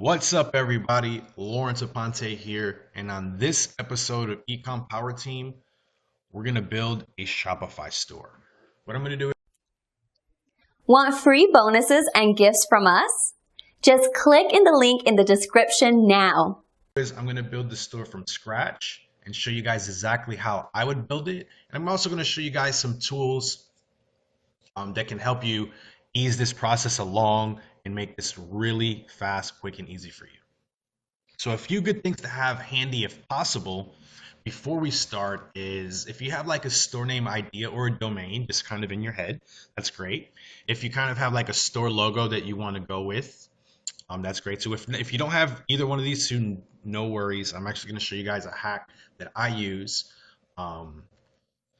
What's up, everybody? Lawrence Aponte here, and on this episode of Ecom Power Team, we're gonna build a Shopify store. What I'm gonna do Want free bonuses and gifts from us? Just click in the link in the description now. is I'm gonna build the store from scratch and show you guys exactly how I would build it. And I'm also gonna show you guys some tools that can help you ease this process along and make this really fast, quick, and easy for you. So a few good things to have handy if possible before we start is if you have like a store name idea or a domain just kind of in your head, that's great. If you kind of have like a store logo that you want to go with, that's great. So if you don't have either one of these two, no worries. I'm actually going to show you guys a hack that I use um,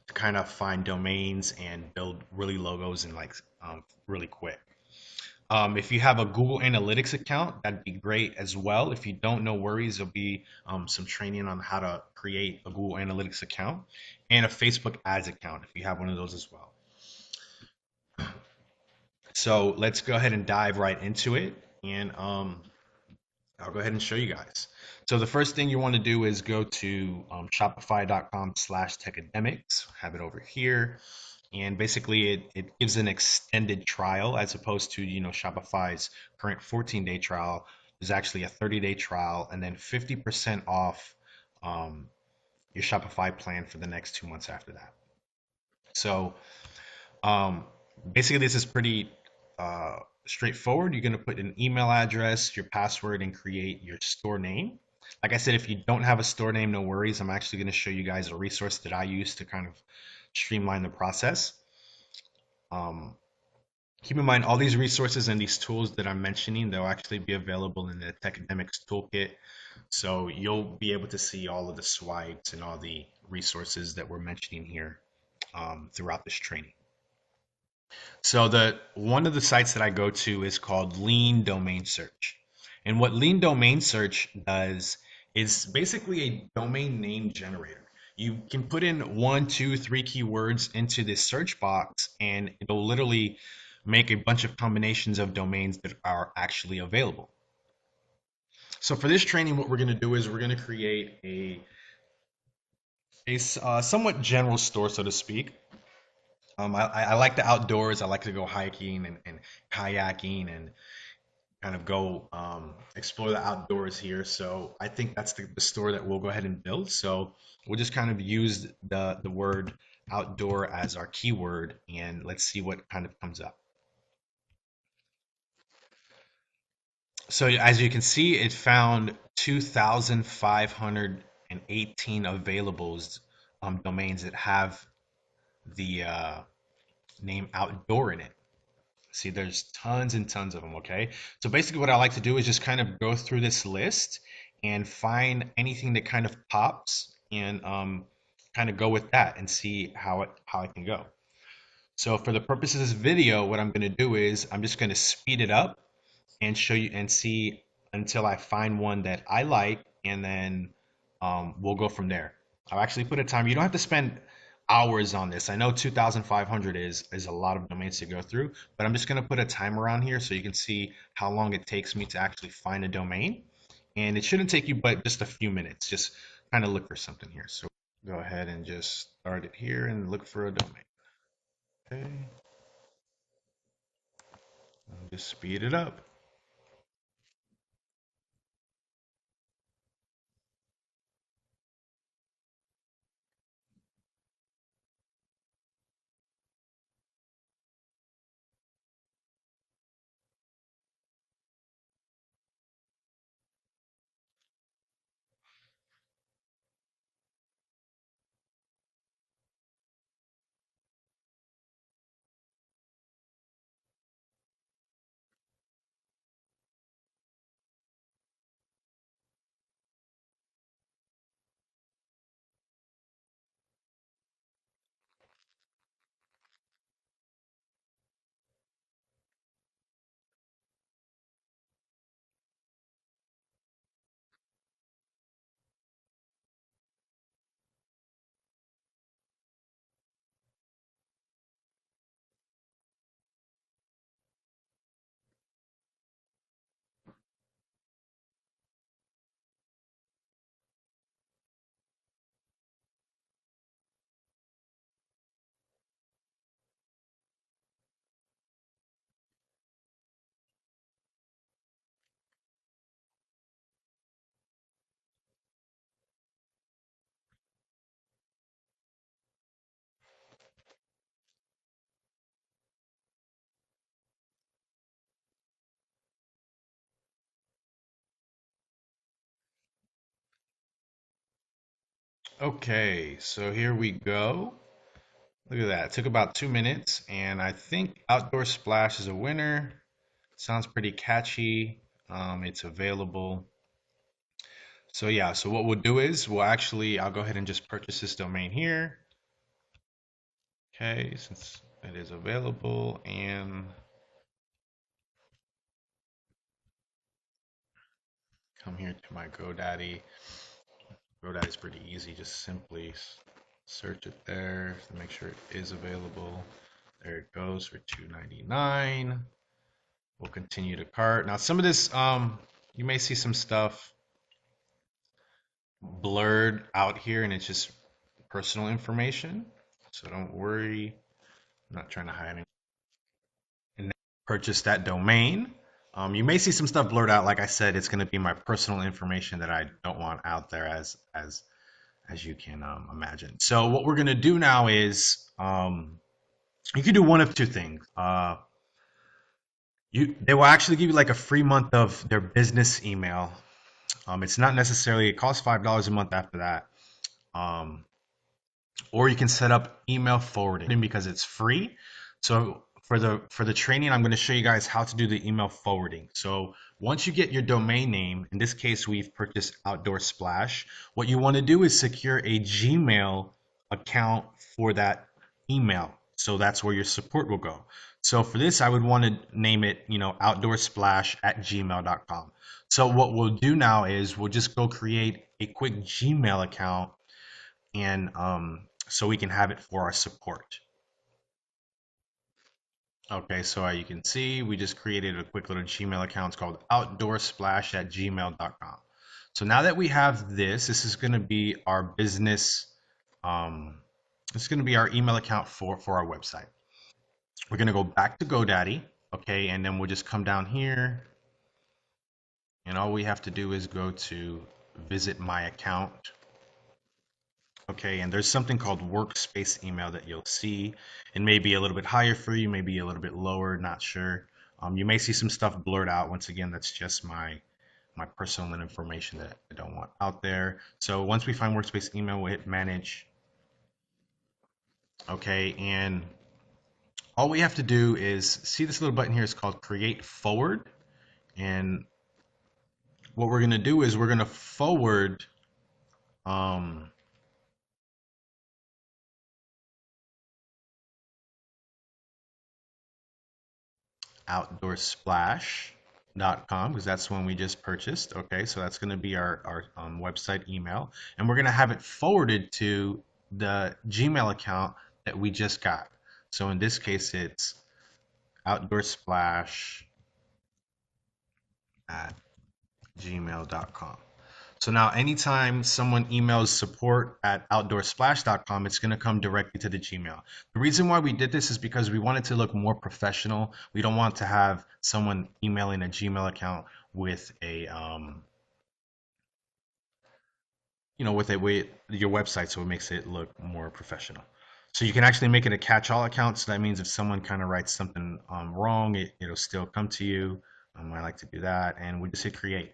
to kind of find domains and build really logos and like really quick. If you have a Google Analytics account, that'd be great as well. If you don't, no worries. There'll be some training on how to create a Google Analytics account and a Facebook ads account if you have one of those as well. So let's go ahead and dive right into it. And I'll go ahead and show you guys. So the first thing you want to do is go to shopify.com/techademics. Have it over here. And basically it gives an extended trial as opposed to, Shopify's current 14-day trial. There's actually a 30-day trial and then 50% off your Shopify plan for the next 2 months after that. So um, basically this is pretty straightforward. You're going to put an email address, your password, and create your store name. Like I said, if you don't have a store name, no worries. I'm actually going to show you guys a resource that I use to kind of streamline the process. Um, Keep in mind all these resources and these tools that I'm mentioning, they'll actually be available in the Techademics toolkit. So you'll be able to see all of the swipes and all the resources that we're mentioning here throughout this training. So the one of the sites that I go to is called Lean Domain Search. And what Lean Domain Search does is basically a domain name generator. You can put in one, two, three keywords into this search box, and it'll literally make a bunch of combinations of domains that are actually available. So for this training, what we're going to do is we're going to create a somewhat general store, so to speak. I like the outdoors. I like to go hiking and kayaking and kind of go explore the outdoors here. So I think that's the store that we'll go ahead and build. So we'll just kind of use the word outdoor as our keyword, and let's see what kind of comes up. So as you can see, it found 2,518 availables domains that have the name outdoor in it. See, there's tons and tons of them, okay? So basically what I like to do is just kind of go through this list and find anything that kind of pops and kind of go with that and see how it can go. So for the purposes of this video, what I'm going to do is I'm just going to speed it up and show you and see until I find one that I like, and then we'll go from there. I'll actually put a timer. You don't have to spend hours on this. I know 2,500 is a lot of domains to go through, but I'm just going to put a timer on here so you can see how long it takes me to actually find a domain. And it shouldn't take you but just a few minutes. Just kind of look for something here. So go ahead and just start it here and look for a domain. Okay, I'll just speed it up. Okay, so here we go. Look at that. It took about 2 minutes, and I think Outdoor Splash is a winner. Sounds pretty catchy. It's available. So yeah, so what we'll do is I'll go ahead and just purchase this domain here. Okay, since it is available, and come here to my GoDaddy. GoDaddy is pretty easy. Just simply search it there to make sure it is available. There it goes for $2.99. We'll continue to cart. Now some of this, you may see some stuff blurred out here, and it's just personal information. So don't worry. I'm not trying to hide anything. And then purchase that domain. You may see some stuff blurred out. Like I said, it's going to be my personal information that I don't want out there, as you can imagine. So what we're going to do now is you can do one of two things. They will actually give you like a free month of their business email. It's not necessarily, it costs $5 a month after that. Um, or you can set up email forwarding because it's free. So for the training, I'm going to show you guys how to do the email forwarding. So once you get your domain name, in this case we've purchased Outdoor Splash, what you want to do is secure a Gmail account for that email. So that's where your support will go. So for this, I would want to name it, outdoorsplash@gmail.com. So what we'll do now is we'll just go create a quick Gmail account, and so we can have it for our support. Okay, so you can see we just created a quick little Gmail account. It's called outdoorsplash@gmail.com. So now that we have this is going to be our business. Um, it's going to be our email account for our website. We're going to go back to GoDaddy, okay, and then we'll just come down here, and all we have to do is go to visit my account. Okay, and there's something called workspace email that you'll see. It may be a little bit higher for you, maybe a little bit lower, not sure. You may see some stuff blurred out. Once again, that's just my personal information that I don't want out there. So once we find workspace email, we'll hit manage. Okay, and all we have to do is see this little button here is called create forward. And what we're gonna do is we're gonna forward um, outdoorsplash.com because that's one we just purchased. Okay, so that's going to be our website email, and we're going to have it forwarded to the Gmail account that we just got. So in this case, it's outdoorsplash at gmail.com. So now anytime someone emails support at outdoorsplash.com, it's going to come directly to the Gmail. The reason why we did this is because we wanted to look more professional. We don't want to have someone emailing a Gmail account with a with your website, so it makes it look more professional. So you can actually make it a catch-all account. So that means if someone kind of writes something wrong, it'll still come to you. I like to do that, and we just hit create.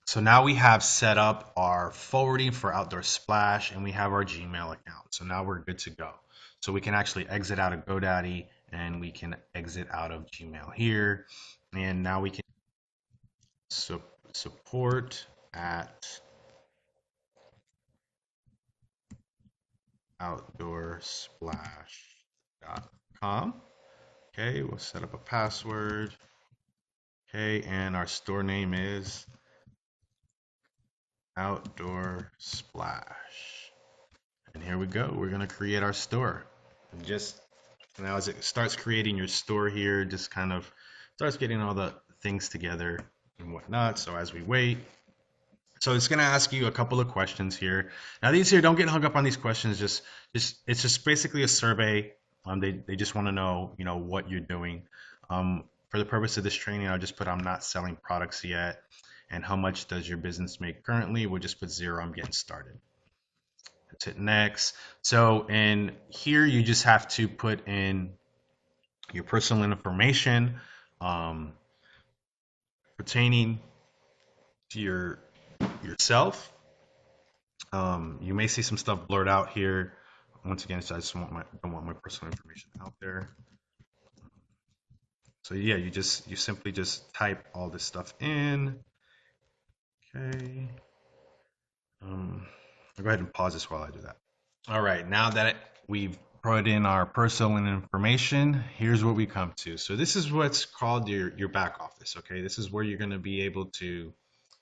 So now we have set up our forwarding for Outdoor Splash, and we have our Gmail account. So now we're good to go. So we can actually exit out of GoDaddy, and we can exit out of Gmail here. And now we can support at outdoorsplash.com. Okay, we'll set up a password. Okay, and our store name is Outdoor Splash. And here we go. We're going to create our store. And just now, as it starts creating your store here, just kind of starts getting all the things together and whatnot. So as we wait, so it's going to ask you a couple of questions here. Now these here, don't get hung up on these questions. Just it's just basically a survey. They just want to know, what you're doing. For the purpose of this training, I'll just put I'm not selling products yet. And how much does your business make currently? We'll just put 0. I'm getting started. Let's hit next. So in here, you just have to put in your personal information um, pertaining to yourself. You may see some stuff blurred out here. Once again, so I just don't want my personal information out there. So yeah, you simply just type all this stuff in. Okay. I'll go ahead and pause this while I do that. All right, now that we've put in our personal information, here's what we come to. So this is what's called your back office. Okay, this is where you're going to be able to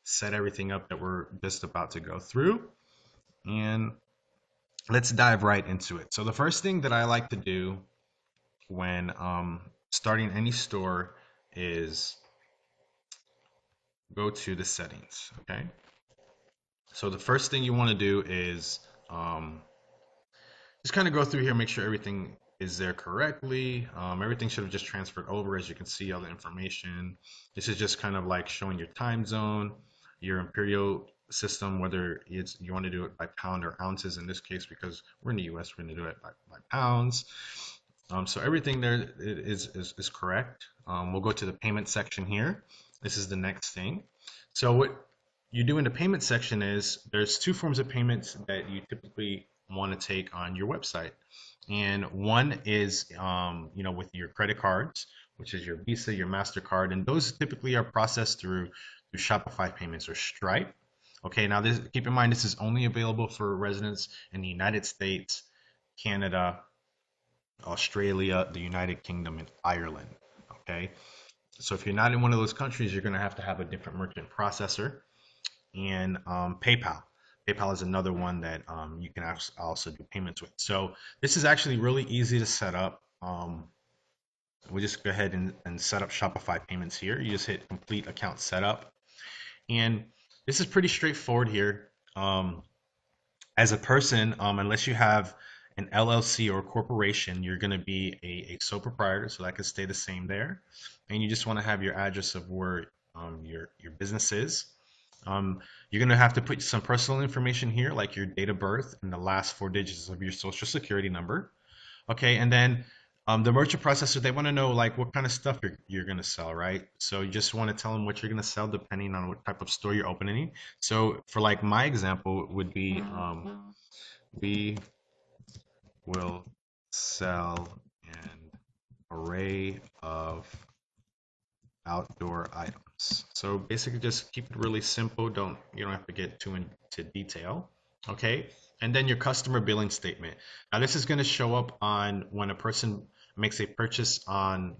set everything up that we're just about to go through. And let's dive right into it. So the first thing that I like to do when starting any store is go to the settings. Okay, so the first thing you want to do is um, just kind of go through here, make sure everything is there correctly. Everything should have just transferred over. As you can see, all the information. This is just kind of like showing your time zone, your imperial system, whether it's you want to do it by pound or ounces in this case, because we're in the US, we're going to do it by pounds. So everything there is correct. We'll go to the payment section here. This is the next thing. So what you do in the payment section is there's two forms of payments that you typically want to take on your website. And one is, with your credit cards, which is your Visa, your MasterCard, and those typically are processed through Shopify payments or Stripe. Okay, now keep in mind this is only available for residents in the United States, Canada, Australia, the United Kingdom, and Ireland. Okay, so if you're not in one of those countries, you're going to have a different merchant processor. And PayPal. PayPal is another one that you can also do payments with. So this is actually really easy to set up. We just go ahead and set up Shopify payments here. You just hit complete account setup. And this is pretty straightforward here. As a person, unless you have an LLC or corporation, you're going to be a sole proprietor, so that could stay the same there. And you just want to have your address of where your business is. You're going to have to put some personal information here, like your date of birth and the last four digits of your social security number. Okay, and then the merchant processor, they want to know like what kind of stuff you're going to sell, right? So you just want to tell them what you're going to sell depending on what type of store you're opening. So for like my example would be we will sell an array of outdoor items. So basically just keep it really simple. You don't have to get too into detail. Okay. And then your customer billing statement. Now this is going to show up on when a person makes a purchase on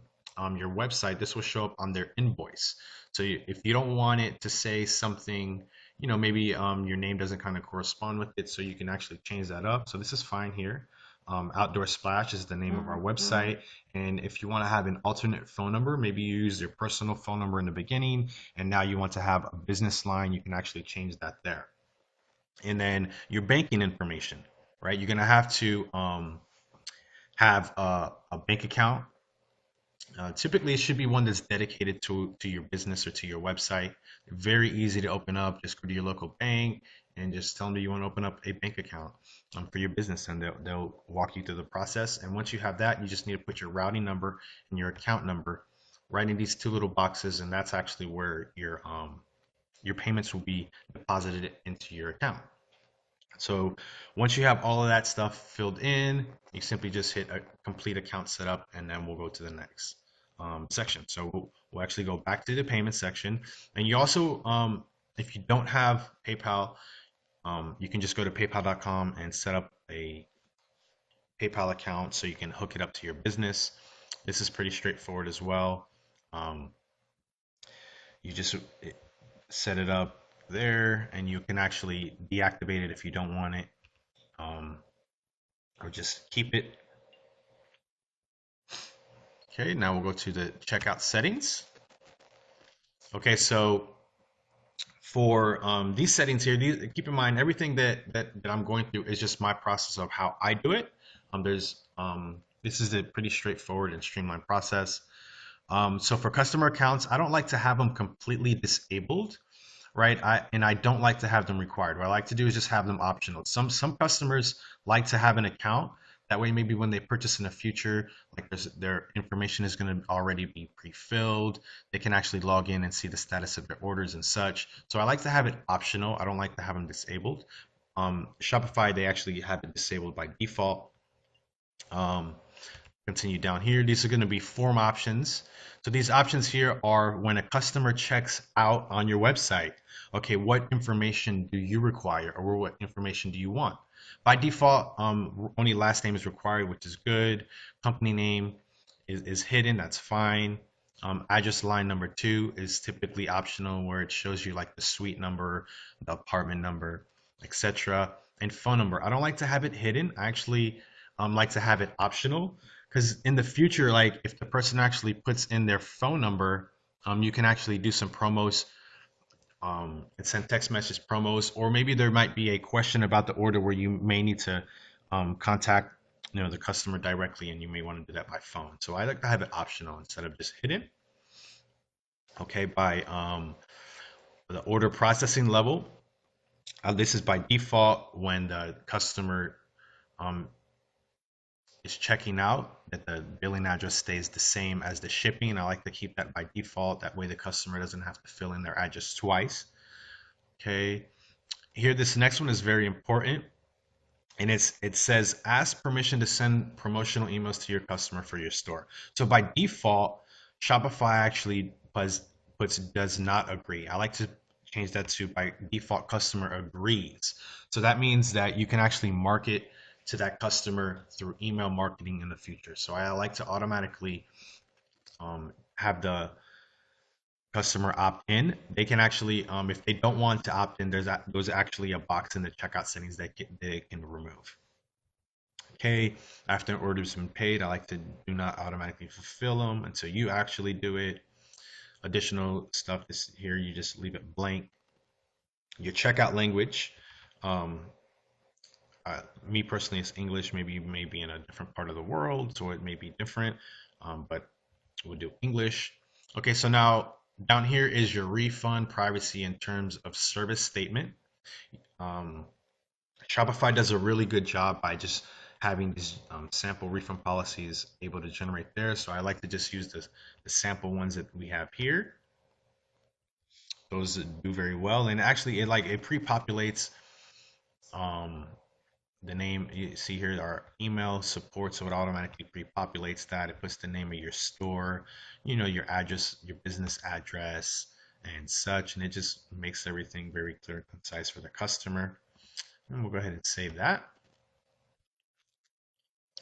your website. This will show up on their invoice. So if you don't want it to say something, maybe your name doesn't kind of correspond with it, so you can actually change that up. So this is fine here. Outdoor Splash is the name of our website. And if you want to have an alternate phone number, maybe you use your personal phone number in the beginning, and now you want to have a business line, you can actually change that there. And then your banking information, right? You're going to have to have a bank account. Typically, it should be one that's dedicated to your business or to your website. Very easy to open up. Just go to your local bank and just tell them that you want to open up a bank account for your business, and they'll walk you through the process. And once you have that, you just need to put your routing number and your account number right in these two little boxes, and that's actually where your payments will be deposited into your account. So once you have all of that stuff filled in, you simply just hit a complete account setup, and then we'll go to the next section. So we'll actually go back to the payment section. And you also, if you don't have PayPal, you can just go to paypal.com and set up a PayPal account so you can hook it up to your business. This is pretty straightforward as well. Um, you just set it up there, and you can actually deactivate it if you don't want it, um, or just keep it. Okay, now we'll go to the checkout settings. Okay, so for these settings here, keep in mind everything that I'm going through is just my process of how I do it. This is a pretty straightforward and streamlined process. So for customer accounts, I don't like to have them completely disabled, right? I don't like to have them required. What I like to do is just have them optional. Some customers like to have an account. That way, maybe when they purchase in the future, like their information is going to already be pre-filled. They can actually log in and see the status of their orders and such. So I like to have it optional. I don't like to have them disabled. Shopify, they actually have it disabled by default. Um, Continue down here. These are going to be form options. So these options here are when a customer checks out on your website. Okay, what information do you require, or what information do you want? By default, only last name is required, which is good. Company name is hidden, that's fine. Address line number 2 is typically optional, where it shows you like the suite number, the apartment number, etc. And phone number. I don't like to have it hidden. I actually like to have it optional, because in the future, like if the person actually puts in their phone number, you can actually do some promos, and send text message promos, or maybe there might be a question about the order where you may need to contact the customer directly, and you may want to do that by phone. So I like to have it optional instead of just hidden. Okay, by the order processing level, this is by default when the customer um, is checking out, that the billing address stays the same as the shipping. I like to keep that by default. That way the customer doesn't have to fill in their address twice. Okay. Here, this next one is very important. And it says ask permission to send promotional emails to your customer for your store. So by default, Shopify actually puts does not agree. I like to change that to by default customer agrees. So that means that you can actually market to that customer through email marketing in the future. So I like to automatically have the customer opt in. They can actually, if they don't want to opt in, there's actually a box in the checkout settings that they can remove. Okay, after an order's been paid, I like to do not automatically fulfill them until you actually do it. Additional stuff is here, you just leave it blank. Your checkout language, um, me personally, it's English. Maybe you may be in a different part of the world, so it may be different, but we'll do English. Okay, so now down here is your refund, privacy, and terms of service statement. Um, Shopify does a really good job by just having these sample refund policies able to generate there. So I like to just use the sample ones that we have here. Those do very well, and actually it pre-populates um, the name you see here. Our email support, so it automatically pre-populates that. It puts the name of your store, your address, your business address, and such, and it just makes everything very clear and concise for the customer. And we'll go ahead and save that.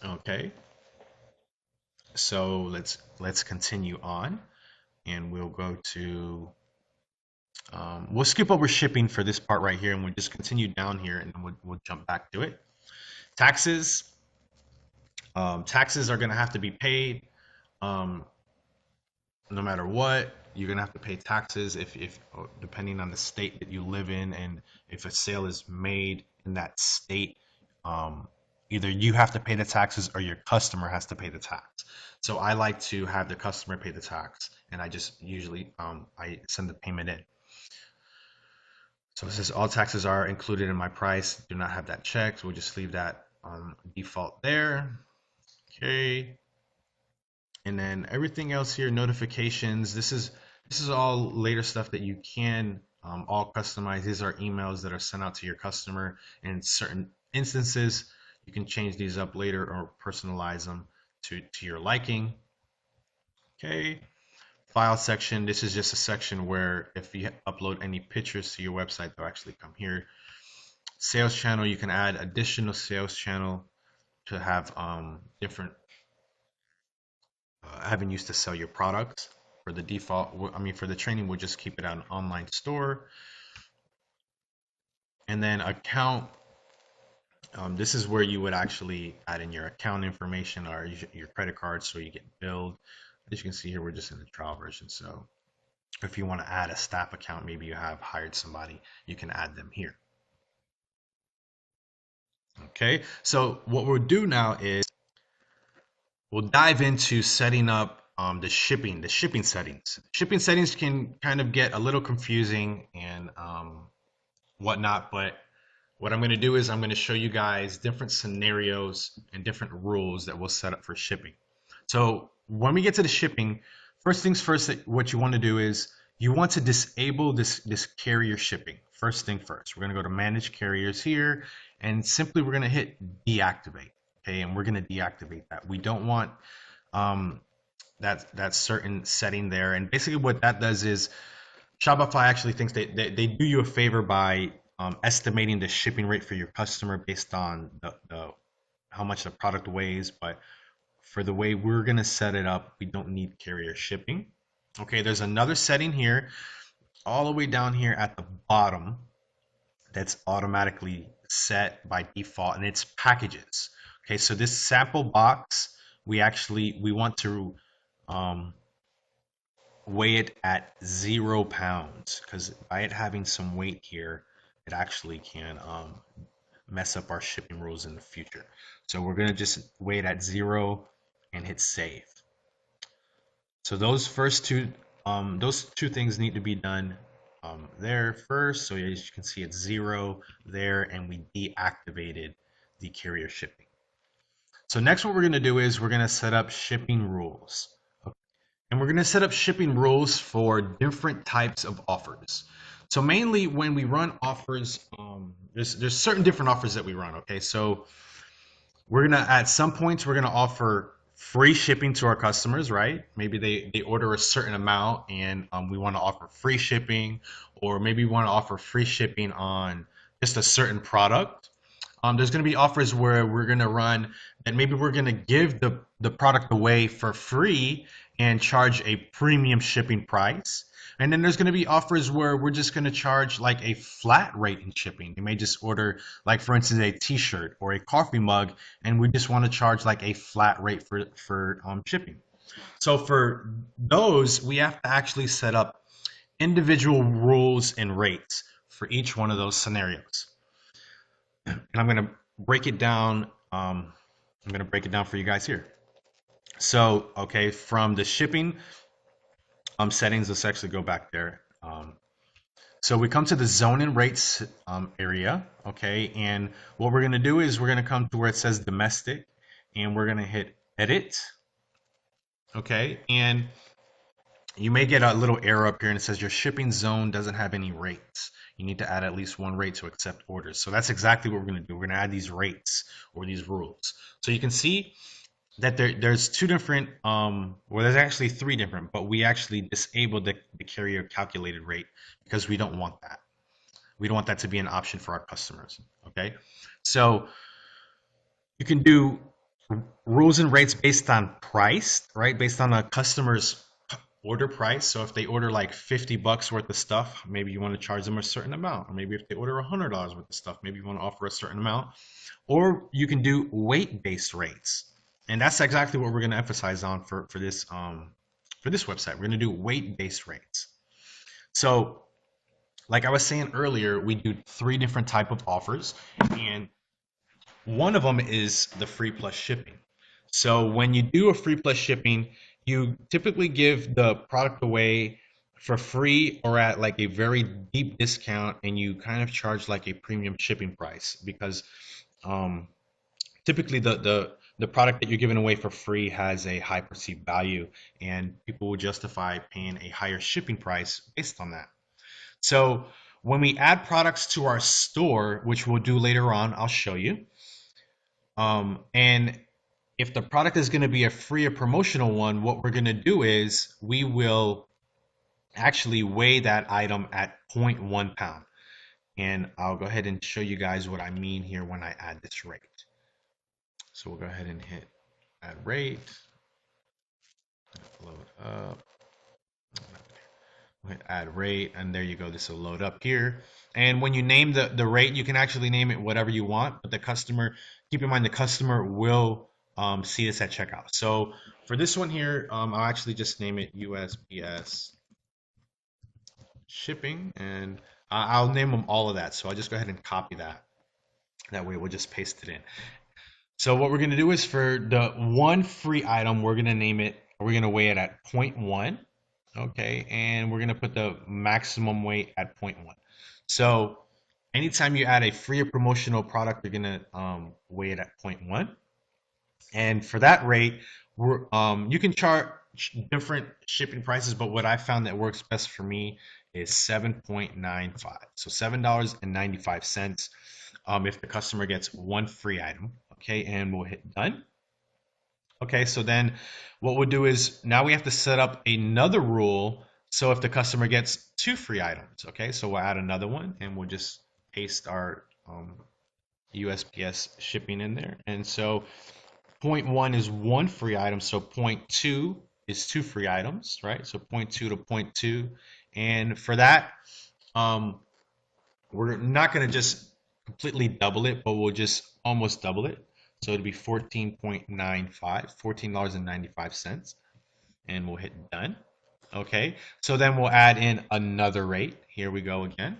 Okay, so let's continue on, and we'll go to we'll skip over shipping for this part right here, and we'll just continue down here, and we'll jump back to it. Taxes. Taxes are going to have to be paid. Um, no matter what, you're gonna have to pay taxes if depending on the state that you live in, and if a sale is made in that state, um, either you have to pay the taxes or your customer has to pay the tax. So I like to have the customer pay the tax, and I just usually I send the payment in. So it says all taxes are included in my price. Do not have that checked. We'll just leave that on default there. Okay. And then everything else here, notifications. This is all later stuff that you can all customize. These are emails that are sent out to your customer. In certain instances, you can change these up later or personalize them to your liking. Okay. File section. This is just a section where if you upload any pictures to your website, they'll actually come here. Sales channel. You can add additional sales channel to have different avenues to sell your products. For the default, I mean, for the training, we'll just keep it on an online store. And then account, this is where you would actually add in your account information or your credit card so you get billed. As you can see here, we're just in the trial version. So if you want to add a staff account, maybe you have hired somebody, you can add them here. Okay, so what we'll do now is we'll dive into setting up the shipping settings. Shipping settings can kind of get a little confusing and whatnot, but what I'm going to do is I'm going to show you guys different scenarios and different rules that we'll set up for shipping. So when we get to the shipping, first things first, what you want to do is you want to disable this carrier shipping. first thing first. We're going to go to manage carriers here, and simply we're going to hit deactivate. Okay, and we're going to deactivate that. We don't want um, that certain setting there. And basically what that does is Shopify actually thinks they do you a favor by estimating the shipping rate for your customer based on the how much the product weighs. But for the way we're going to set it up, we don't need carrier shipping. Okay, there's another setting here all the way down here at the bottom that's automatically set by default, and it's packages. Okay, so this sample box, we want to um, weigh it at 0 pounds, because by it having some weight here, it actually can mess up our shipping rules in the future. So we're gonna just weigh it at 0 and hit save. So those two things need to be done there first. So as you can see, it's 0 there, and we deactivated the carrier shipping. So next, what we're going to do is we're going to set up shipping rules. And we're going to set up shipping rules for different types of offers. So mainly when we run offers, there's certain different offers that we run. Okay, so we're gonna at some points we're gonna offer free shipping to our customers, right? Maybe they order a certain amount, and we want to offer free shipping, or maybe we want to offer free shipping on just a certain product. There's going to be offers where we're going to run that maybe we're going to give the product away for free and charge a premium shipping price. And then there's going to be offers where we're just going to charge like a flat rate in shipping. You may just order, like for instance, a t-shirt or a coffee mug, and we just want to charge like a flat rate for shipping. So for those, we have to actually set up individual rules and rates for each one of those scenarios. And I'm going to break it down. I'm going to break it down for you guys here. So, okay, from the shipping settings, let's actually go back there. So we come to the zone and rates area, okay, and what we're going to do is we're going to come to where it says domestic, and we're going to hit edit, okay, and you may get a little error up here and it says your shipping zone doesn't have any rates. You need to add at least one rate to accept orders. So that's exactly what we're going to do. We're going to add these rates or these rules. So you can see that there's two different, well, there's actually three different, but we actually disabled the carrier calculated rate because we don't want that. We don't want that to be an option for our customers. Okay, so you can do rules and rates based on price, right? Based on a customer's order price. So if they order like $50 worth of stuff, maybe you want to charge them a certain amount. Or maybe if they order $100 worth of stuff, maybe you want to offer a certain amount. Or you can do weight-based rates. And that's exactly what we're going to emphasize on for this website. We're going to do weight-based rates. So like I was saying earlier, we do three different type of offers, and one of them is the free plus shipping. So when you do a free plus shipping, you typically give the product away for free or at like a very deep discount, and you kind of charge like a premium shipping price because typically the product that you're giving away for free has a high perceived value, and people will justify paying a higher shipping price based on that. So when we add products to our store, which we'll do later on, I'll show you. And if the product is going to be a free or promotional one, what we're going to do is we will actually weigh that item at 0.1 pound. And I'll go ahead and show you guys what I mean here when I add this rate. So we'll go ahead and hit add rate, load up, hit add rate, and there you go. This will load up here. And when you name the rate, you can actually name it whatever you want, but the customer, keep in mind the customer will see this at checkout. So for this one here, I'll actually just name it USPS shipping, and I'll name them all of that. So I'll just go ahead and copy that. That way we'll just paste it in. So what we're going to do is for the one free item, we're going to name it, we're going to weigh it at 0.1. Okay, and we're going to put the maximum weight at 0.1. So anytime you add a free or promotional product, you're going to weigh it at 0.1. And for that rate, you can different shipping prices, but what I found that works best for me is 7.95. So $7.95 if the customer gets one free item. Okay, and we'll hit done. Okay, so then what we'll do is now we have to set up another rule. So if the customer gets two free items, okay, so we'll add another one and we'll just paste our USPS shipping in there. And so point one is one free item. So point two is two free items, right? So point two to point two. And for that, um, we're not going to just completely double it, but we'll just almost double it. So it'll be 14.95, $14.95, and we'll hit done. Okay, so then we'll add in another rate. Here we go again.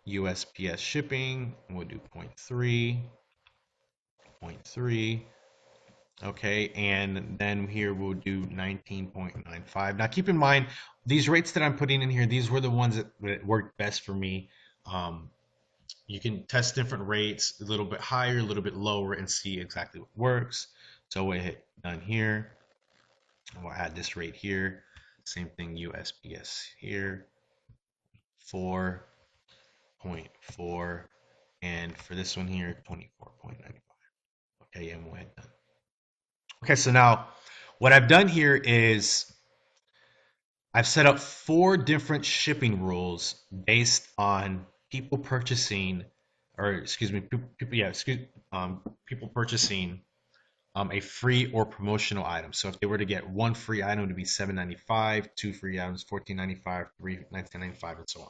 USPS shipping, we'll do point 0.3, point 0.3. Okay, and then here we'll do 19.95. Now keep in mind, these rates that I'm putting in here, these were the ones that worked best for me. Um, you can test different rates, a little bit higher, a little bit lower, and see exactly what works. So we'll hit done here. We'll add this rate here. Same thing, USPS here, 4.4. And for this one here, 24.95. Okay, and we'll hit done. Okay, so now what I've done here is I've set up four different shipping rules based on people purchasing, or excuse me, people purchasing a free or promotional item. So if they were to get one free item, to be $7.95, two free items, $14.95, three $19.95, and so on.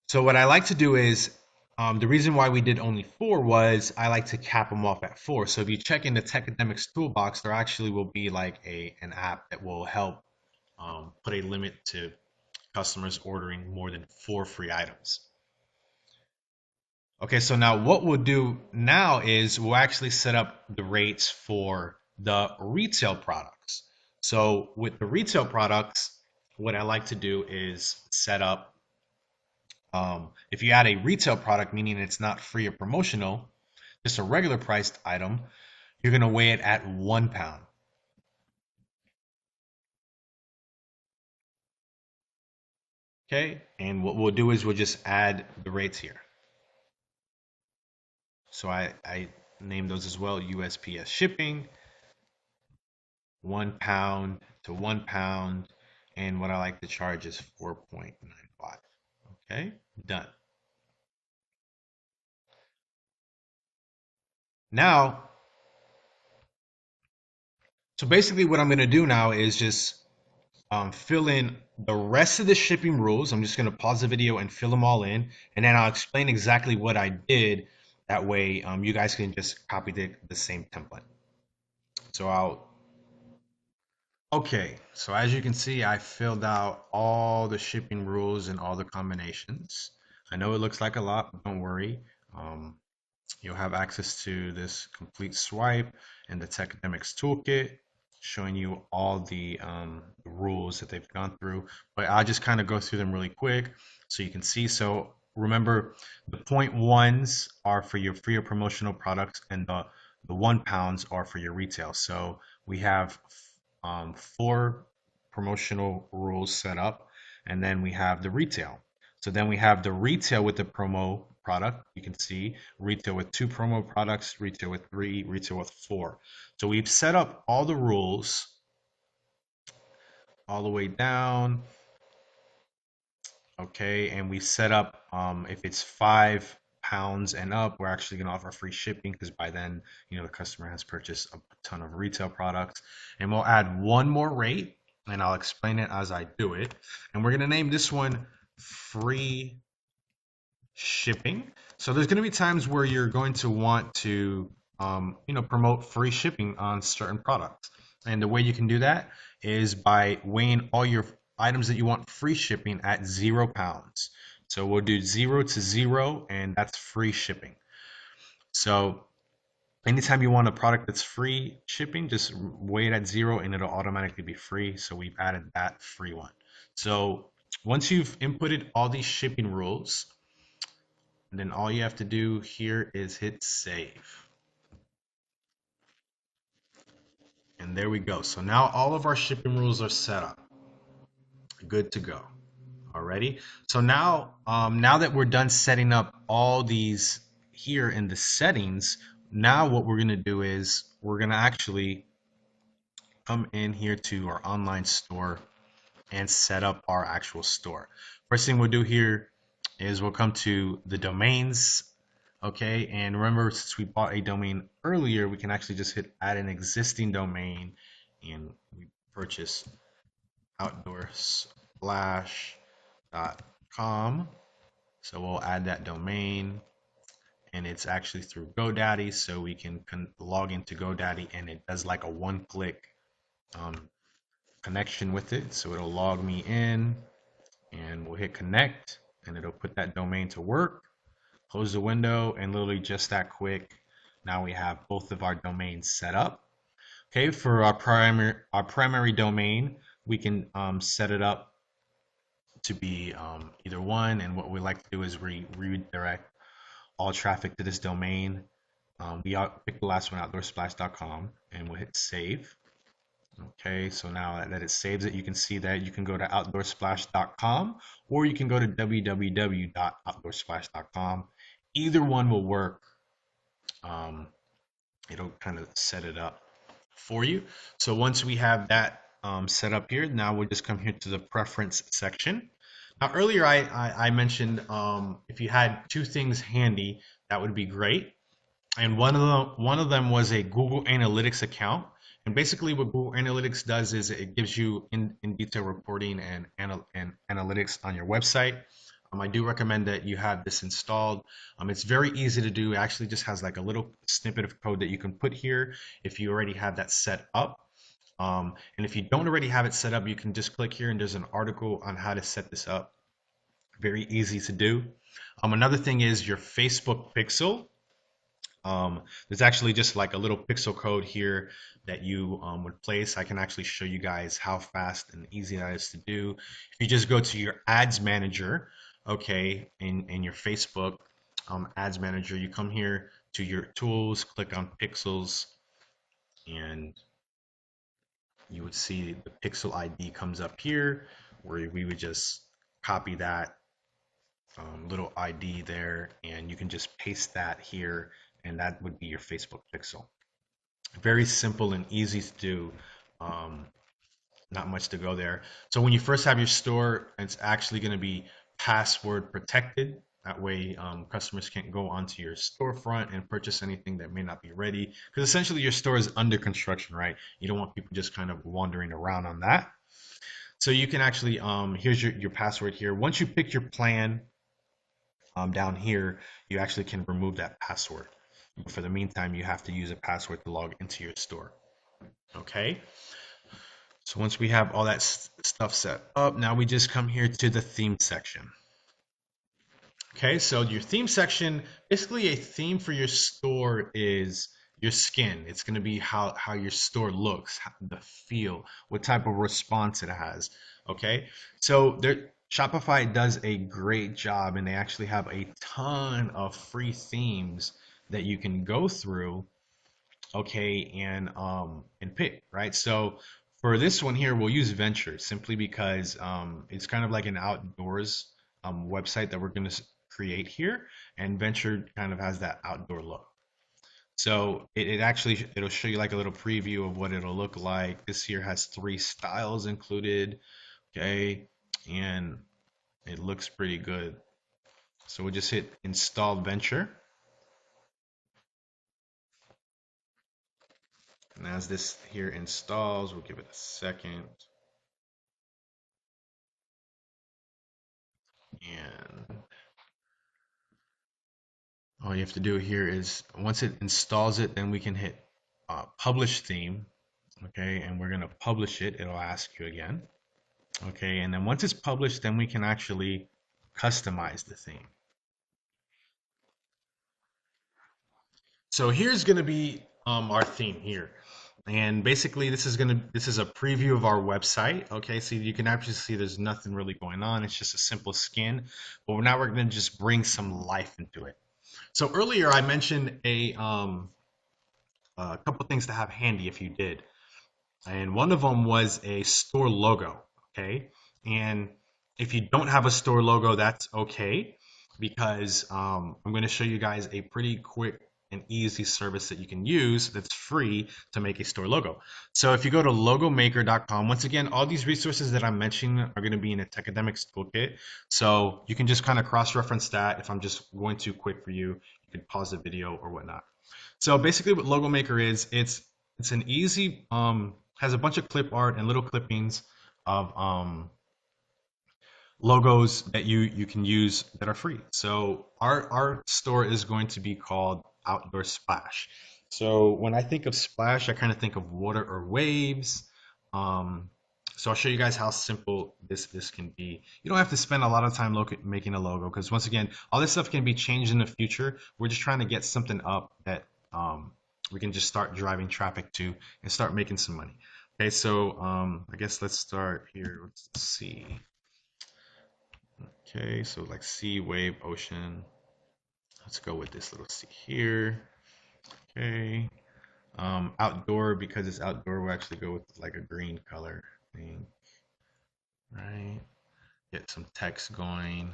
So what I like to do is, the reason why we did only four was I like to cap them off at four. So if you check in the Techademics toolbox, there actually will be like an app that will help put a limit to customers ordering more than four free items. Okay, so now what we'll do now is we'll actually set up the rates for the retail products. So with the retail products, what I like to do is set up, if you add a retail product, meaning it's not free or promotional, just a regular priced item, you're going to weigh it at 1 pound. Okay, and what we'll do is we'll just add the rates here. So I name those as well, USPS shipping, 1 pound to 1 pound, and what I like to charge is 4.95. Okay, done. Now, so basically what I'm going to do now is just fill in the rest of the shipping rules. I'm just going to pause the video and fill them all in, and then I'll explain exactly what I did. That way, you guys can just copy the same template. So okay, so as you can see, I filled out all the shipping rules and all the combinations. I know it looks like a lot, but don't worry. Um, You'll have access to this complete swipe and the Techdemics toolkit showing you all the rules that they've gone through. But I'll just kind of go through them really quick so you can see. So remember, the point ones are for your free or promotional products, and the 1 pounds are for your retail. So we have four promotional rules set up, and then we have the retail. So then we have the retail with the promo product. You can see retail with two promo products, retail with three, retail with four. So we've set up all the rules all the way down. Okay, and we set up if it's 5 pounds and up, we're actually going to offer free shipping because by then, the customer has purchased a ton of retail products. And we'll add one more rate, and I'll explain it as I do it. And we're going to name this one free shipping. So there's going to be times where you're going to want to, promote free shipping on certain products. And the way you can do that is by weighing all your items that you want free shipping at 0 pounds. So we'll do 0 to 0, and that's free shipping. So anytime you want a product that's free shipping, just weigh it at 0 and it'll automatically be free. So we've added that free one. So once you've inputted all these shipping rules, then all you have to do here is hit save. And there we go. So now all of our shipping rules are set up. Good to go. Alrighty. So now that we're done setting up all these here in the settings, now what we're gonna do is we're gonna actually come in here to our online store and set up our actual store. First thing we'll do here is we'll come to the domains. Okay, and remember, since we bought a domain earlier, we can actually just hit add an existing domain, and we purchase outdoorsplash.com. So we'll add that domain, and it's actually through GoDaddy, so we can log into GoDaddy, and it does like a one-click um, connection with it. So it'll log me in, and we'll hit connect, and it'll put that domain to work. Close the window, and literally just that quick, now we have both of our domains set up. Okay, for our primary domain, we can set it up to be either one, and what we like to do is redirect all traffic to this domain. We pick the last one, outdoorsplash.com, and we'll hit save. Okay, so now that it saves it, you can see that you can go to outdoorsplash.com, or you can go to www.outdoorsplash.com. Either one will work. Um, it'll kind of set it up for you. So once we have that set up here, now we'll just come here to the preference section. Now earlier I mentioned if you had two things handy, that would be great. And one of them was a Google Analytics account. And basically, what Google Analytics does is it gives you in detail reporting and analytics on your website. I do recommend that you have this installed. It's very easy to do. It actually just has like a little snippet of code that you can put here if you already have that set up. And if you don't already have it set up, you can just click here and there's an article on how to set this up. Very easy to do. Another thing is your Facebook pixel. There's actually just like a little pixel code here that you would place. I can actually show you guys how fast and easy that is to do. If you just go to your ads manager, okay, in your Facebook ads manager, you come here to your tools, click on pixels, and you would see the pixel ID comes up here where we would just copy that little ID there, and you can just paste that here, and that would be your Facebook pixel. Very simple and easy to do. Not much to go there. So when you first have your store, it's actually going to be password protected. That way, customers can't go onto your storefront and purchase anything that may not be ready. Because essentially, your store is under construction, right? You don't want people just kind of wandering around on that. So you can actually, here's your password here. Once you pick your plan down here, you actually can remove that password. But for the meantime, you have to use a password to log into your store. Okay. So once we have all that stuff set up, now we just come here to the theme section. Okay, so your theme section, basically a theme for your store is your skin. It's going to be how your store looks, the feel, what type of response it has. Okay, so Shopify does a great job, and they actually have a ton of free themes that you can go through, okay, and pick, right? So for this one here, we'll use Venture simply because it's kind of like an outdoors website that we're going to create here, and Venture kind of has that outdoor look. So it'll show you like a little preview of what it'll look like. This here has 3 styles included, okay, and it looks pretty good. So we'll just hit install Venture. And as this here installs, we'll give it a second. And all you have to do here is once it installs it, then we can hit publish theme. Okay, and we're going to publish it. It'll ask you again. Okay, and then once it's published, then we can actually customize the theme. So here's going to be our theme here. And basically this is a preview of our website. Okay, so you can actually see there's nothing really going on. It's just a simple skin. But now we're going to just bring some life into it. So earlier I mentioned a couple things to have handy if you did. and one of them was a store logo. Okay, and if you don't have a store logo, that's okay because I'm going to show you guys a pretty quick and easy service that you can use that's free to make a store logo. So if you go to logomaker.com, once again, all these resources that I'm mentioning are going to be in a Techademics toolkit. So you can just kind of cross-reference that. If I'm just going too quick for you, you can pause the video or whatnot. So basically, what Logo Maker is, it's an easy has a bunch of clip art and little clippings of logos that you can use that are free. So our store is going to be called Outdoor Splash. So when I think of splash, I kind of think of water or waves. Um, so I'll show you guys how simple this can be. You don't have to spend a lot of time making a logo because once again, all this stuff can be changed in the future. We're just trying to get something up that we can just start driving traffic to and start making some money. Okay, so I guess let's start here. Let's see. Okay, so like sea, wave, ocean. Let's go with this little sea here. Okay. Outdoor, because it's outdoor, we'll actually go with like a green color thing. Right. Get some text going.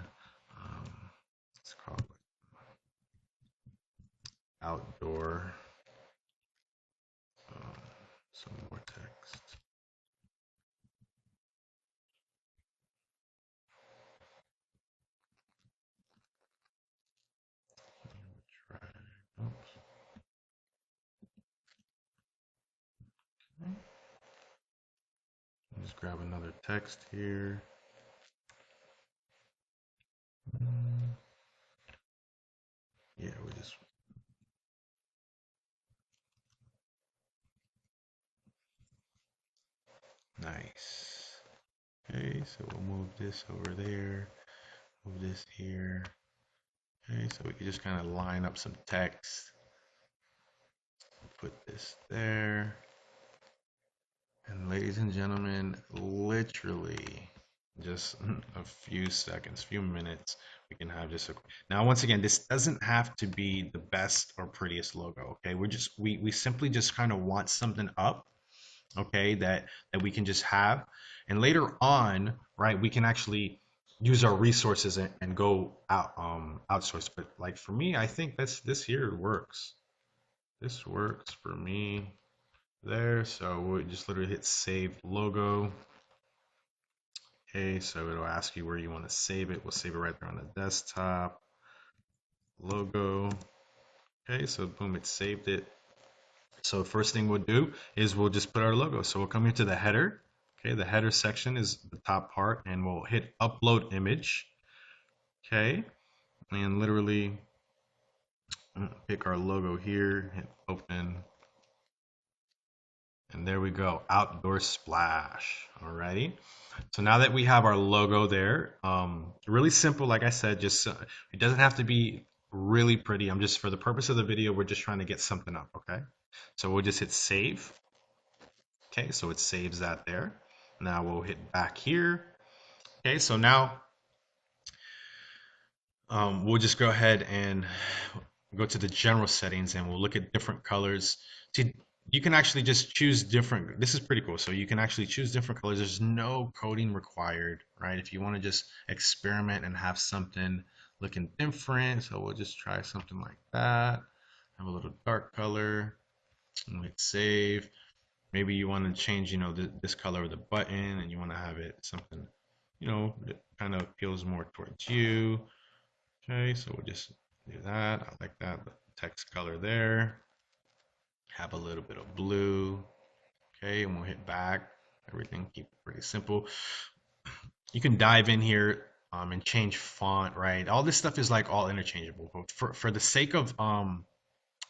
Let's call it outdoor. Um, some more text. Try. Oops. Let's grab another text here. Mm, Yeah, we just nice. Okay, so we'll move this over there. Move this here. Okay, so we can just kind of line up some text. Put this there. And ladies and gentlemen, literally just a few seconds, few minutes, we can have just a now once again, this doesn't have to be the best or prettiest logo. Okay. We simply just kind of want something up, okay, that we can just have. And later on, right, we can actually use our resources and go out outsource. But like for me, I think this here works. This works for me there. So we'll just literally hit save logo. Okay, so it'll ask you where you want to save it. We'll save it right there on the desktop. Logo. Okay, so boom, it saved it. So first thing we'll do is we'll just put our logo. So we'll come into the header. Okay, the header section is the top part, and we'll hit upload image. Okay, and literally pick our logo here, hit open, and there we go, Outdoor Splash. Alrighty. So now that we have our logo there, really simple, like I said, just it doesn't have to be really pretty. I'm just, for the purpose of the video, we're just trying to get something up, okay? So we'll just hit save. Okay, so it saves that there. Now we'll hit back here. Okay, so now we'll just go ahead and go to the general settings and we'll look at different colors. See, you can actually just choose different. This is pretty cool. So you can actually choose different colors. There's no coding required, right? If you want to just experiment and have something looking different. So we'll just try something like that. Have a little dark color and hit save. Maybe you want to change, this color of the button and you want to have it something, that kind of feels more towards you. Okay, so we'll just do that. I like that. The text color there. Have a little bit of blue. Okay, and we'll hit back. Everything keep it pretty simple. You can dive in here and change font, right? All this stuff is like all interchangeable. But for the sake of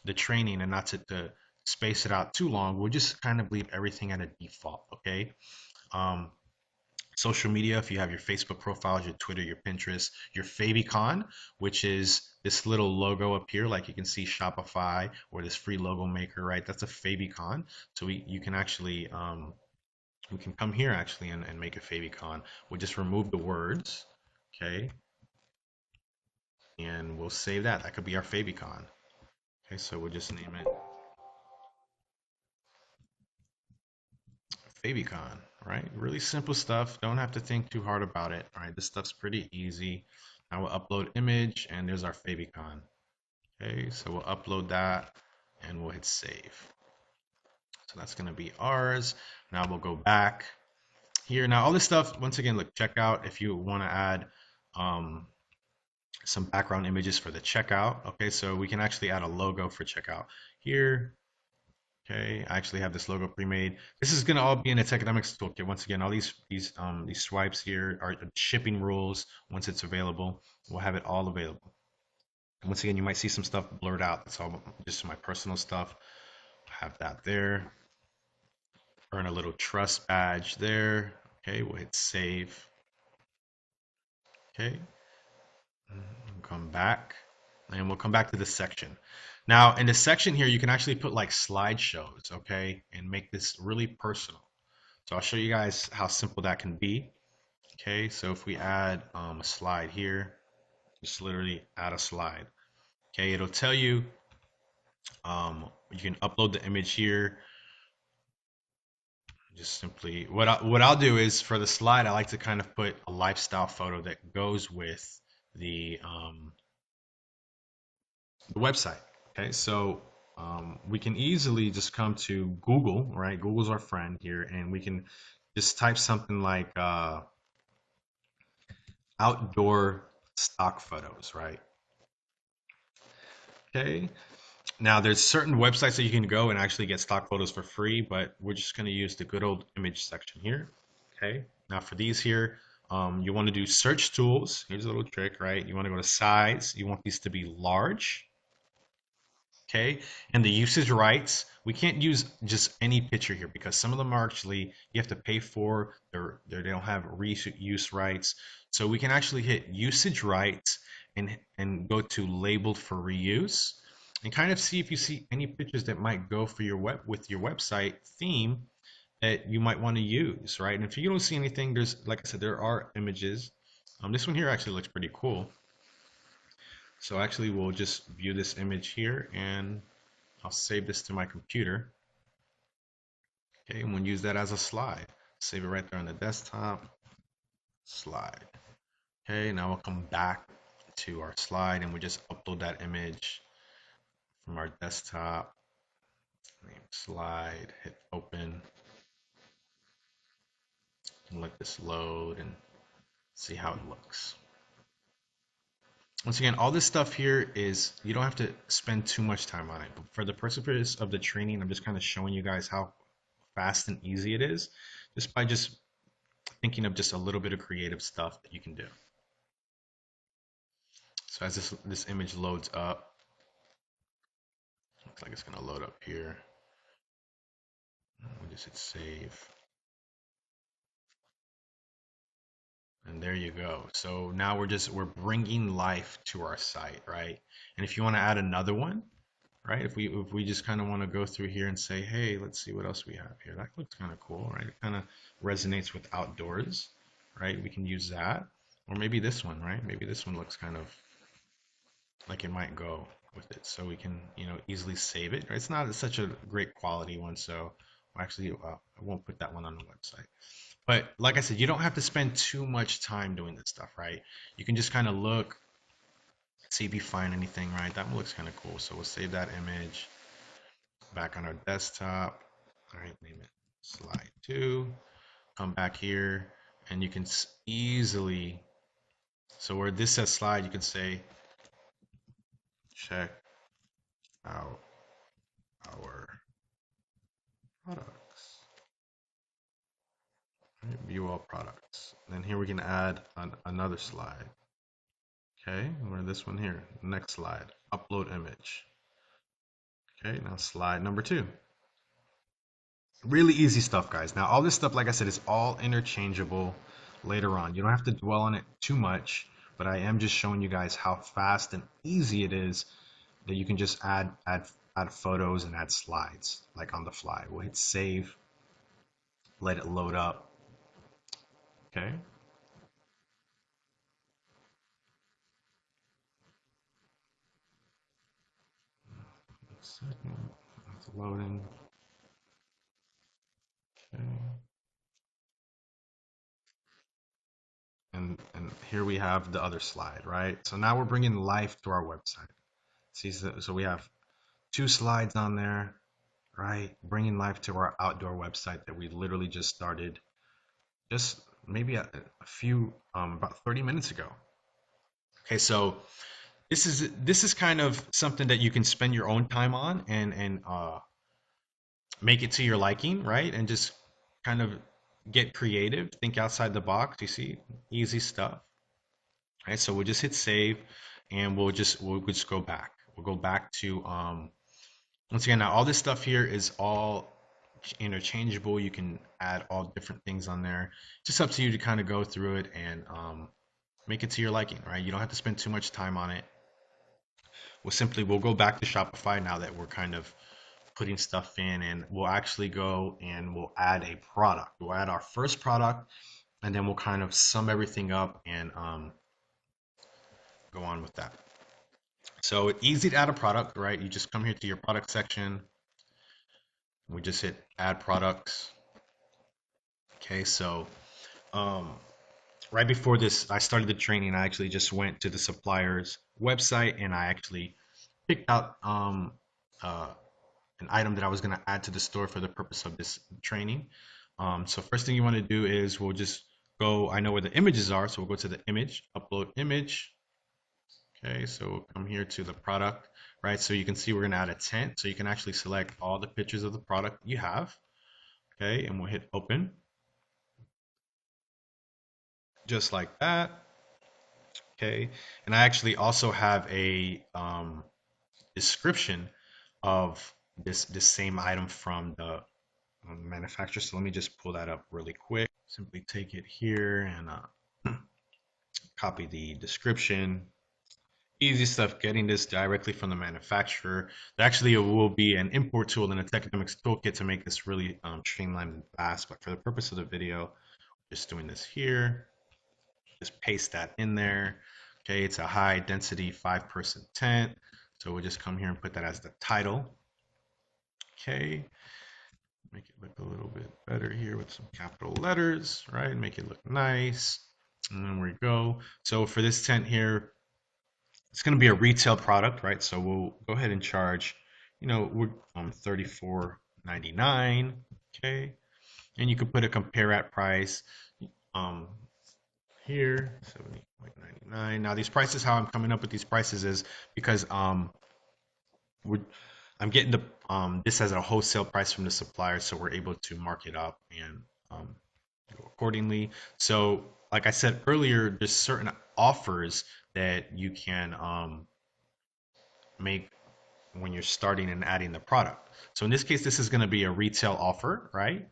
the training and not to space it out too long, we'll just kind of leave everything at a default, okay? Um, Social media, if you have your Facebook profiles, your Twitter, your Pinterest, your favicon, which is this little logo up here, like you can see Shopify or this free logo maker, right? That's a favicon. So you can actually we can come here actually and make a favicon. We'll just remove the words, okay, and we'll save that. That could be our favicon. Okay, so we'll just name it favicon, right? Really simple stuff. Don't have to think too hard about it. All right, this stuff's pretty easy. Now we'll upload image, and there's our favicon. Okay, so we'll upload that, and we'll hit save. So that's gonna be ours. Now we'll go back here. Now all this stuff, once again, look, check out if you want to add um, some background images for the checkout. Okay, so we can actually add a logo for checkout here. Okay, I actually have this logo pre-made. This is gonna all be in the Techonomics toolkit. Once again, all these swipes here are shipping rules. Once it's available, we'll have it all available. And once again, you might see some stuff blurred out. That's all just my personal stuff. Have that there. Earn a little trust badge there. Okay, we'll hit save. Okay, come back, and we'll come back to this section. Now, in this section here, you can actually put like slideshows, okay, and make this really personal. So I'll show you guys how simple that can be. Okay, so if we add a slide here, just literally add a slide. Okay, it'll tell you you can upload the image here. Just simply what I'll do is for the slide, I like to kind of put a lifestyle photo that goes with the website. Okay, so we can easily just come to Google, right? Google's our friend here, and we can just type something like outdoor stock photos, right? Okay. Now there's certain websites that you can go and actually get stock photos for free, but we're just going to use the good old image section here. Okay. Now for these here, you want to do search tools. Here's a little trick, right? You want to go to size. You want these to be large. Okay, and the usage rights, we can't use just any picture here because some of them are actually you have to pay for. They don't have reuse rights, so we can actually hit usage rights and go to labeled for reuse and kind of see if you see any pictures that might go for your web with your website theme that you might want to use, right? And if you don't see anything, there's like I said, there are images. This one here actually looks pretty cool. So actually, we'll just view this image here and I'll save this to my computer. Okay, and we'll use that as a slide. Save it right there on the desktop. Slide. Okay, now we'll come back to our slide and we just upload that image from our desktop. Name slide, hit open, and let this load and see how it looks. Once again, all this stuff here is you don't have to spend too much time on it. But for the purpose of the training, I'm just kind of showing you guys how fast and easy it is just by just thinking of just a little bit of creative stuff that you can do. So as this image loads up, looks like it's gonna load up here. We just hit save. And there you go. So now we're bringing life to our site, right? And if you want to add another one, right? If we just kind of want to go through here and say, hey, let's see what else we have here. That looks kind of cool, right? It kind of resonates with outdoors, right? We can use that. Or maybe this one, right? Maybe this one looks kind of like it might go with it. So we can, easily save it. It's not such a great quality one, so actually, I won't put that one on the website. But like I said, you don't have to spend too much time doing this stuff, right? You can just kind of look, see if you find anything, right? That one looks kind of cool. So we'll save that image back on our desktop. All right, name it slide 2. Come back here, and you can easily, so where this says slide, you can say, check out our products. Right, view all products. Then here we can add another slide. Okay, we're in this one here. Next slide, upload image. Okay, now slide number 2. Really easy stuff, guys. Now all this stuff, like I said, is all interchangeable later on. You don't have to dwell on it too much, but I am just showing you guys how fast and easy it is that you can just add photos and add slides like on the fly. We'll hit save, let it load up. Okay. Second, it's loading. Okay. here we have the other slide, right? So now we're bringing life to our website. See, so we have two slides on there, right? Bringing life to our outdoor website that we literally just started just maybe a few, about 30 minutes ago. Okay, so this is kind of something that you can spend your own time on and make it to your liking, right? And just kind of get creative, think outside the box. You see, easy stuff, right? So we'll just hit save, and we'll just go back. We'll go back to once again. Now all this stuff here is all interchangeable. You can add all different things on there. Just up to you to kind of go through it and make it to your liking, right? You don't have to spend too much time on it. We'll go back to Shopify now that we're kind of putting stuff in, and we'll actually go and we'll add a product. We'll add our first product, and then we'll kind of sum everything up and go on with that. So it's easy to add a product, right? You just come here to your product section. We just hit add products. Okay, so um, right before this, I started the training. I actually just went to the supplier's website and I actually picked out uh, an item that I was going to add to the store for the purpose of this training. So first thing you want to do is we'll just go, I know where the images are, so we'll go to the image, upload image. Okay, so we'll come here to the product, right? So you can see we're going to add a tent, so you can actually select all the pictures of the product you have. Okay, and we'll hit open, just like that. Okay, and I actually also have a description of this same item from the manufacturer. So let me just pull that up really quick. Simply take it here and copy the description. Easy stuff, getting this directly from the manufacturer. Actually, it will be an import tool in a Technomics toolkit to make this really streamlined and fast. But for the purpose of the video, just doing this here. Just paste that in there. Okay, it's a high density 5-person tent. So we'll just come here and put that as the title. Okay, make it look a little bit better here with some capital letters, right? Make it look nice. And then we go. So for this tent here, it's going to be a retail product, right? So we'll go ahead and charge, we're $34.99. Okay, and you could put a compare at price here, 70.99. Now these prices, how I'm coming up with these prices is because I'm getting this as a wholesale price from the supplier, so we're able to mark it up and go accordingly. So, like I said earlier, there's certain offers that you can make when you're starting and adding the product. So in this case, this is going to be a retail offer, right?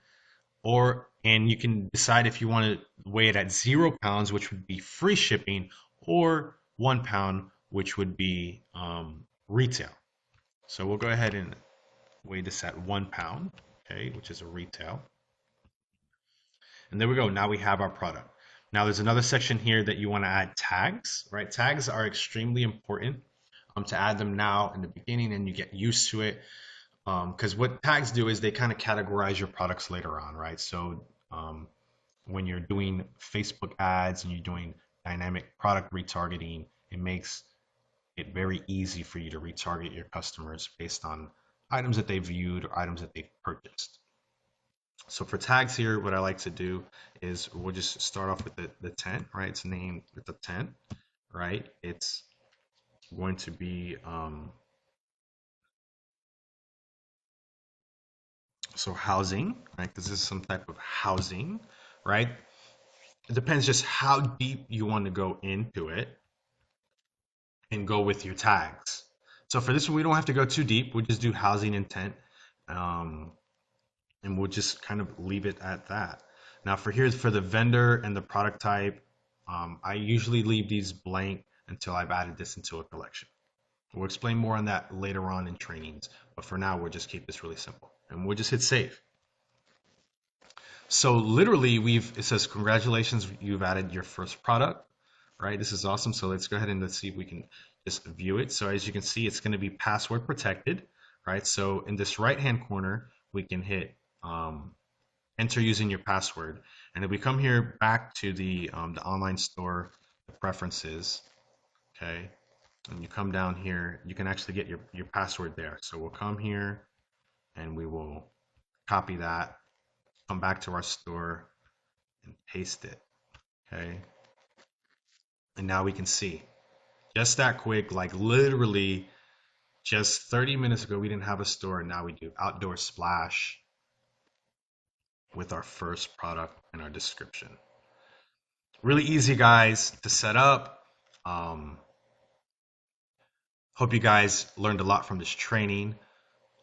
And you can decide if you want to weigh it at 0 pounds, which would be free shipping, or 1 pound, which would be retail. So we'll go ahead and weigh this at 1 pound, okay, which is a retail. And there we go. Now we have our product. Now there's another section here that you want to add tags, right? Tags are extremely important to add them now in the beginning, and you get used to it. Because what tags do is they kind of categorize your products later on, right? So when you're doing Facebook ads and you're doing dynamic product retargeting, it makes it very easy for you to retarget your customers based on items that they viewed or items that they've purchased. So for tags here, what I like to do is we'll just start off with the tent, right? It's named with the tent, right? It's going to be so housing, right? Because this is some type of housing, right? It depends just how deep you want to go into it and go with your tags. So for this one, we don't have to go too deep. We'll just do housing intent, and we'll just kind of leave it at that. Now for the vendor and the product type, I usually leave these blank until I've added this into a collection. We'll explain more on that later on in trainings, but for now, we'll just keep this really simple. And we'll just hit save. So literally it says, congratulations, you've added your first product, right? This is awesome. So let's go ahead and let's see if we can just view it. So as you can see, it's going to be password protected, right? So in this right-hand corner, we can hit enter using your password. And if we come here back to the online store, the preferences, okay? And you come down here, you can actually get your password there. So we'll come here and we will copy that, come back to our store and paste it, okay? And now we can see just that quick, like literally just 30 minutes ago, we didn't have a store, and now we do. Outdoor splash with our first product in our description. Really easy, guys, to set up. Hope you guys learned a lot from this training.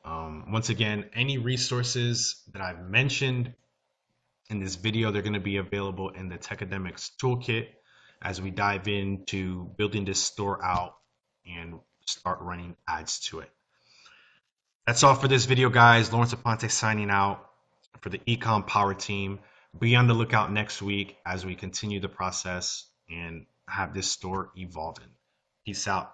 Once again, any resources that I've mentioned in this video, they're going to be available in the Techademics Toolkit as we dive into building this store out and start running ads to it. That's all for this video, guys. Lawrence Aponte signing out for the Ecom Power Team. Be on the lookout next week as we continue the process and have this store evolving. Peace out.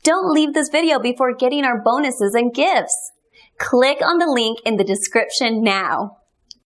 Don't leave this video before getting our bonuses and gifts. Click on the link in the description now.